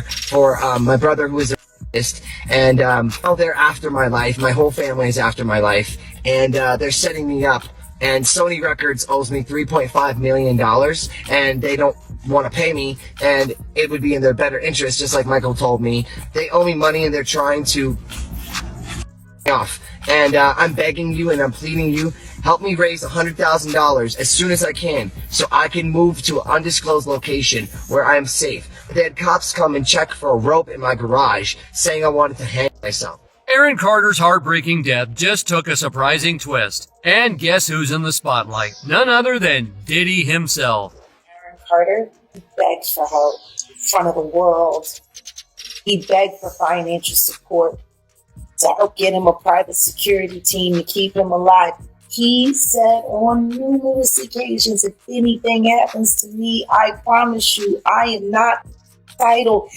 for my brother who is a artist, and they're after my life. My whole family is after my life, and they're setting me up. And Sony Records owes me $3.5 million, and they don't want to pay me, and it would be in their better interest, just like Michael told me. They owe me money, and they're trying to off. And I'm begging you, and I'm pleading you, help me raise $100,000 as soon as I can, so I can move to an undisclosed location where I am safe. They had cops come and check for a rope in my garage, saying I wanted to hang myself. Aaron Carter's heartbreaking death just took a surprising twist. And guess who's in the spotlight? None other than Diddy himself. Aaron Carter begged for help in front of the world. He begged for financial support to help get him a private security team to keep him alive. He said on numerous occasions, if anything happens to me, I promise you, I am not title.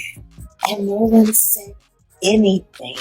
And no one said anything.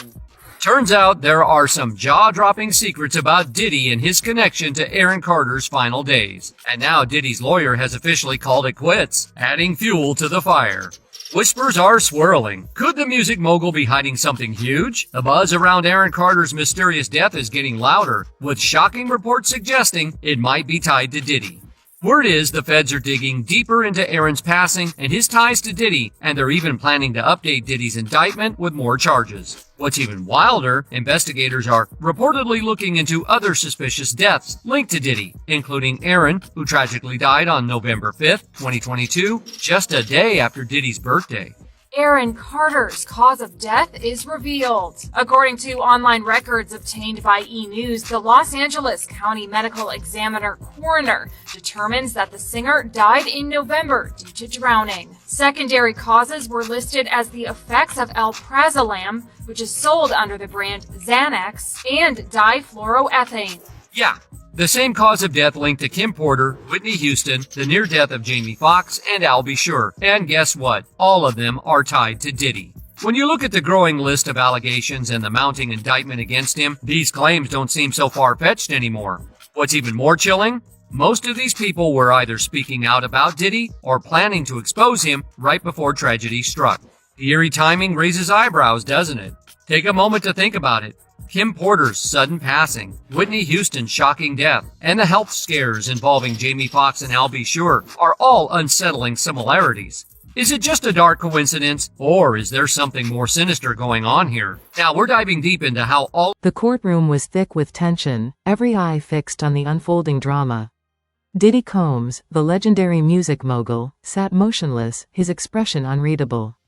Turns out there are some jaw-dropping secrets about Diddy and his connection to Aaron Carter's final days. And now Diddy's lawyer has officially called it quits, adding fuel to the fire. Whispers are swirling. Could the music mogul be hiding something huge? The buzz around Aaron Carter's mysterious death is getting louder, with shocking reports suggesting it might be tied to Diddy. Word is the feds are digging deeper into Aaron's passing and his ties to Diddy, and they're even planning to update Diddy's indictment with more charges. What's even wilder, investigators are reportedly looking into other suspicious deaths linked to Diddy, including Aaron, who tragically died on November 5th, 2022, just a day after Diddy's birthday. Aaron Carter's cause of death is revealed. According to online records obtained by E! News, the Los Angeles County Medical Examiner coroner determines that the singer died in November due to drowning. Secondary causes were listed as the effects of alprazolam, which is sold under the brand Xanax, and difluoroethane. Yeah, the same cause of death linked to Kim Porter, Whitney Houston, the near death of Jamie Foxx, and Al B. Sure. And guess what? All of them are tied to Diddy. When you look at the growing list of allegations and the mounting indictment against him, these claims don't seem so far-fetched anymore. What's even more chilling? Most of these people were either speaking out about Diddy or planning to expose him right before tragedy struck. The eerie timing raises eyebrows, doesn't it? Take a moment to think about it. Kim Porter's sudden passing, Whitney Houston's shocking death, and the health scares involving Jamie Foxx and Al B. Sure are all unsettling similarities. Is it just a dark coincidence, or is there something more sinister going on here? Now we're diving deep into how all— The courtroom was thick with tension, every eye fixed on the unfolding drama. Diddy Combs, the legendary music mogul, sat motionless, his expression unreadable.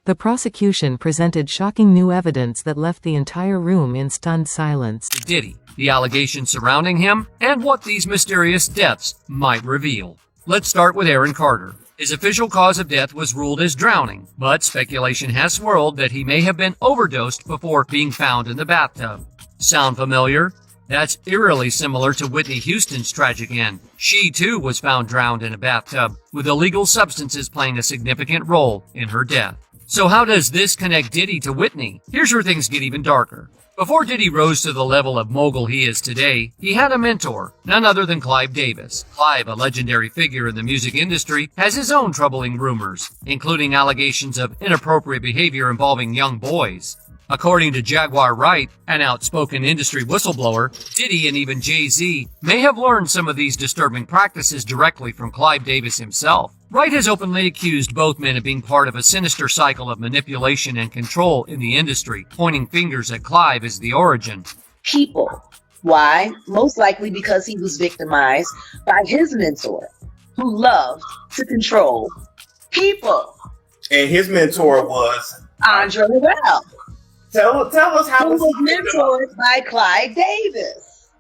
The prosecution presented shocking new evidence that left the entire room in stunned silence. Diddy, the allegations surrounding him, and what these mysterious deaths might reveal. Let's start with Aaron Carter. His official cause of death was ruled as drowning, but speculation has swirled that he may have been overdosed before being found in the bathtub. Sound familiar? That's eerily similar to Whitney Houston's tragic end. She, too, was found drowned in a bathtub, with illegal substances playing a significant role in her death. So how does this connect Diddy to Whitney? Here's where things get even darker. Before Diddy rose to the level of mogul he is today, he had a mentor, none other than Clive Davis. Clive, a legendary figure in the music industry, has his own troubling rumors, including allegations of inappropriate behavior involving young boys. According to Jaguar Wright, an outspoken industry whistleblower, Diddy and even Jay-Z may have learned some of these disturbing practices directly from Clive Davis himself. Wright has openly accused both men of being part of a sinister cycle of manipulation and control in the industry, pointing fingers at Clive as the origin. People. Why? Most likely because he was victimized by his mentor, who loved to control people. And his mentor was Andre Rell. Tell us how who was mentored by Clive Davis.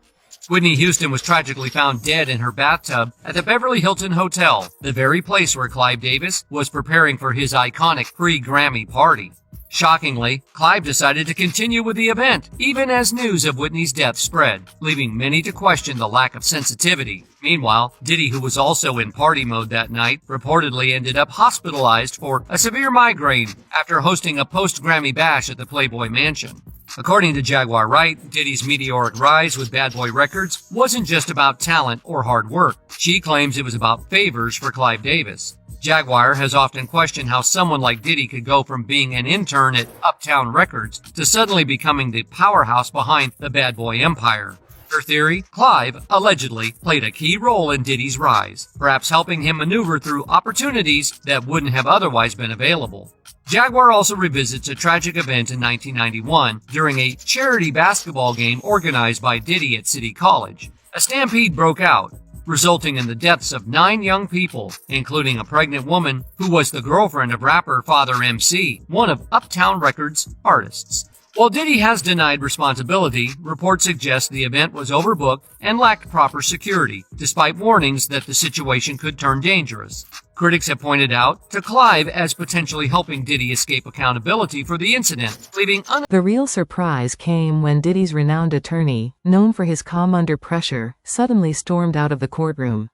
Whitney Houston was tragically found dead in her bathtub at the Beverly Hilton Hotel, the very place where Clive Davis was preparing for his iconic pre-Grammy party. Shockingly, Clive decided to continue with the event, even as news of Whitney's death spread, leaving many to question the lack of sensitivity. Meanwhile, Diddy, who was also in party mode that night, reportedly ended up hospitalized for a severe migraine after hosting a post-Grammy bash at the Playboy Mansion. According to Jaguar Wright, Diddy's meteoric rise with Bad Boy Records wasn't just about talent or hard work. She claims it was about favors for Clive Davis. Jaguar has often questioned how someone like Diddy could go from being an intern at Uptown Records to suddenly becoming the powerhouse behind the Bad Boy Empire. Her theory, Clive allegedly played a key role in Diddy's rise, perhaps helping him maneuver through opportunities that wouldn't have otherwise been available. Jaguar also revisits a tragic event in 1991 during a charity basketball game organized by Diddy at City College. A stampede broke out, resulting in the deaths of 9 young people, including a pregnant woman who was the girlfriend of rapper Father MC, one of Uptown Records' artists. While Diddy has denied responsibility, reports suggest the event was overbooked and lacked proper security, despite warnings that the situation could turn dangerous. Critics have pointed out to Clive as potentially helping Diddy escape accountability for the incident, leaving The real surprise came when Diddy's renowned attorney, known for his calm under pressure, suddenly stormed out of the courtroom.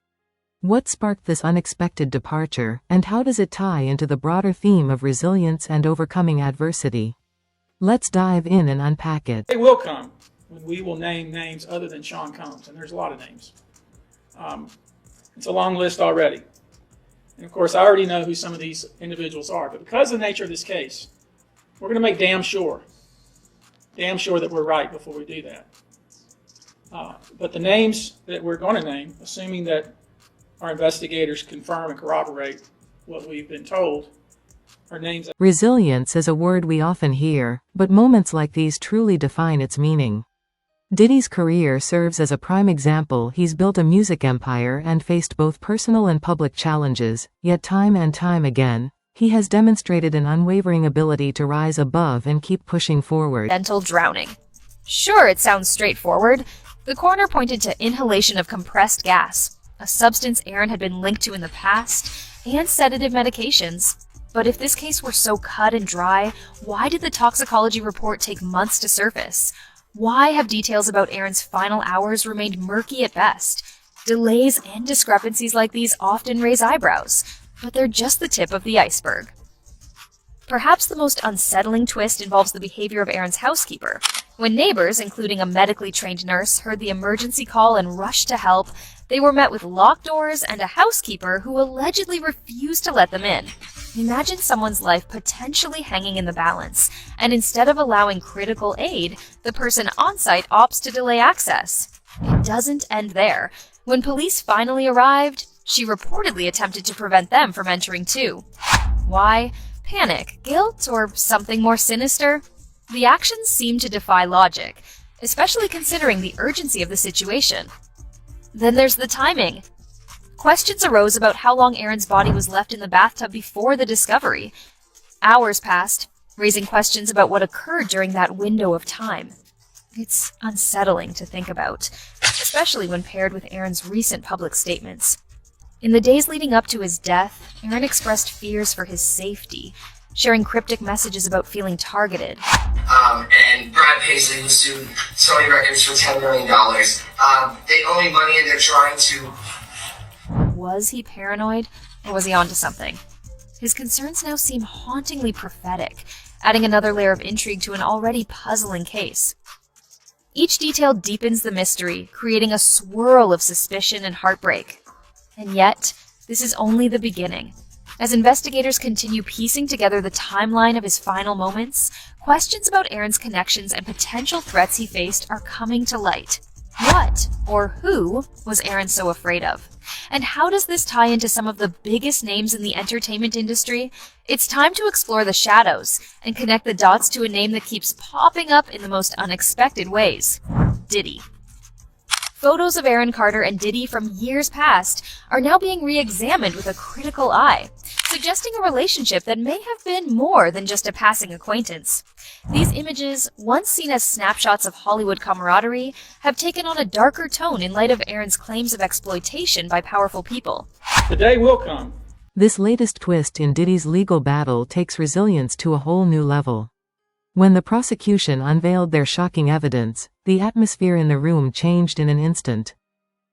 What sparked this unexpected departure, and how does it tie into the broader theme of resilience and overcoming adversity? Let's dive in and unpack it. They will come when we will name names other than Sean Combs, and there's a lot of names. It's a long list already. And of course, I already know who some of these individuals are, but because of the nature of this case, we're going to make damn sure that we're right before we do that. But the names that we're going to name, assuming that our investigators confirm and corroborate what we've been told, are names. Resilience is a word we often hear, but moments like these truly define its meaning. Diddy's career serves as a prime example. He's built a music empire and faced both personal and public challenges, yet time and time again, he has demonstrated an unwavering ability to rise above and keep pushing forward. Accidental drowning. Sure, it sounds straightforward. The coroner pointed to inhalation of compressed gas, a substance Aaron had been linked to in the past, and sedative medications. But if this case were so cut and dry, why did the toxicology report take months to surface? Why have details about Aaron's final hours remained murky at best? Delays and discrepancies like these often raise eyebrows, but they're just the tip of the iceberg. Perhaps the most unsettling twist involves the behavior of Aaron's housekeeper. When neighbors, including a medically trained nurse, heard the emergency call and rushed to help, they were met with locked doors and a housekeeper who allegedly refused to let them in. Imagine someone's life potentially hanging in the balance, and instead of allowing critical aid, the person on site opts to delay access. It doesn't end there. When police finally arrived, she reportedly attempted to prevent them from entering too. Why? Panic, guilt, or something more sinister? The actions seem to defy logic, especially considering the urgency of the situation. Then there's the timing. Questions arose about how long Aaron's body was left in the bathtub before the discovery. Hours passed, raising questions about what occurred during that window of time. It's unsettling to think about, especially when paired with Aaron's recent public statements. In the days leading up to his death, Aaron expressed fears for his safety, sharing cryptic messages about feeling targeted. And Brad Paisley, who sued Sony Records for $10 million. They owe me money and they're trying to... Was he paranoid, or was he onto something? His concerns now seem hauntingly prophetic, adding another layer of intrigue to an already puzzling case. Each detail deepens the mystery, creating a swirl of suspicion and heartbreak. And yet, this is only the beginning. As investigators continue piecing together the timeline of his final moments, questions about Aaron's connections and potential threats he faced are coming to light. What, or who, was Aaron so afraid of? And how does this tie into some of the biggest names in the entertainment industry? It's time to explore the shadows and connect the dots to a name that keeps popping up in the most unexpected ways. Diddy. Photos of Aaron Carter and Diddy from years past are now being re-examined with a critical eye, suggesting a relationship that may have been more than just a passing acquaintance. These images, once seen as snapshots of Hollywood camaraderie, have taken on a darker tone in light of Aaron's claims of exploitation by powerful people. The day will come. This latest twist in Diddy's legal battle takes resilience to a whole new level. When the prosecution unveiled their shocking evidence, the atmosphere in the room changed in an instant.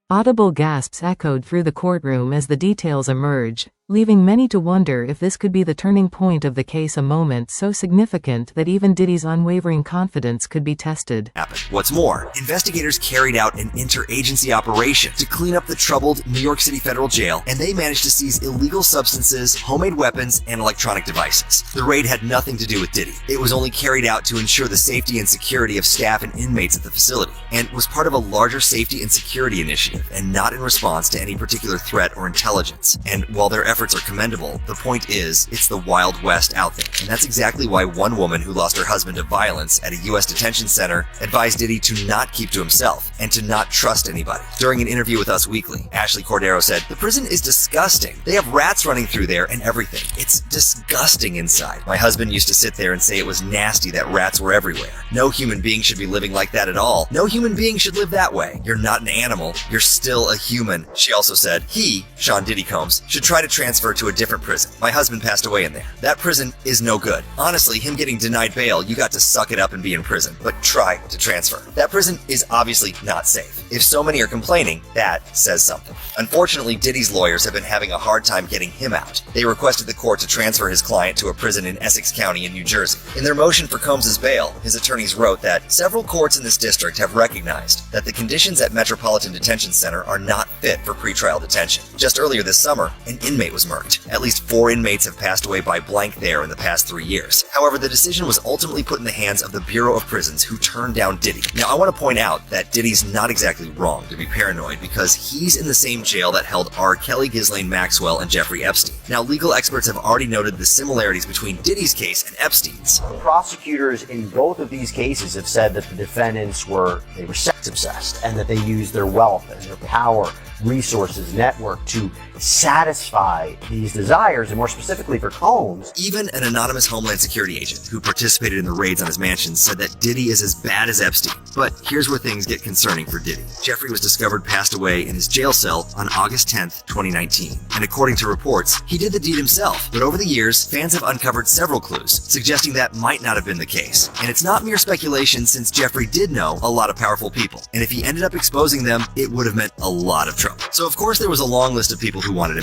Audible gasps echoed through the courtroom as the details emerged, leaving many to wonder if this could be the turning point of the case, a moment so significant that even Diddy's unwavering confidence could be tested. What's more, investigators carried out an interagency operation to clean up the troubled New York City federal jail, and they managed to seize illegal substances, homemade weapons, and electronic devices. The raid had nothing to do with Diddy. It was only carried out to ensure the safety and security of staff and inmates at the facility, and was part of a larger safety and security initiative, and not in response to any particular threat or intelligence. And while their efforts are commendable, the point is, it's the Wild West out there. And that's exactly why one woman who lost her husband to violence at a U.S. detention center advised Diddy to not keep to himself and to not trust anybody. During an interview with Us Weekly, Ashley Cordero said, "The prison is disgusting. They have rats running through there and everything. It's disgusting inside. My husband used to sit there and say it was nasty that rats were everywhere. No human being should be living like that at all. No human being should live that way. You're not an animal. You're still a human." She also said, he, Sean Diddy Combs, should try to transfer to a different prison. My husband passed away in there. That prison is no good. Honestly, him getting denied bail, you got to suck it up and be in prison, but try to transfer. That prison is obviously not safe. If so many are complaining, that says something. Unfortunately, Diddy's lawyers have been having a hard time getting him out. They requested the court to transfer his client to a prison in Essex County in New Jersey. In their motion for Combs' bail, his attorneys wrote that several courts in this district have recognized that the conditions at Metropolitan Detention Center are not fit for pretrial detention. Just earlier this summer, an inmate was murked. At least 4 inmates have passed away by blank there in the past 3 years. However, the decision was ultimately put in the hands of the Bureau of Prisons, who turned down Diddy. Now, I want to point out that Diddy's not exactly wrong to be paranoid, because he's in the same jail that held R. Kelly, Ghislaine Maxwell, and Jeffrey Epstein. Now, legal experts have already noted the similarities between Diddy's case and Epstein's. Prosecutors in both of these cases have said that the defendants were sex obsessed, and that they used their wealth and their power, resources, network to satisfy these desires, and more specifically for Combs. Even an anonymous Homeland Security agent who participated in the raids on his mansion said that Diddy is as bad as Epstein. But here's where things get concerning for Diddy. Jeffrey was discovered passed away in his jail cell on August 10th, 2019. And according to reports, he did the deed himself. But over the years, fans have uncovered several clues, suggesting that might not have been the case. And it's not mere speculation, since Jeffrey did know a lot of powerful people. And if he ended up exposing them, it would have meant a lot of trouble. So of course there was a long list of people who wanted him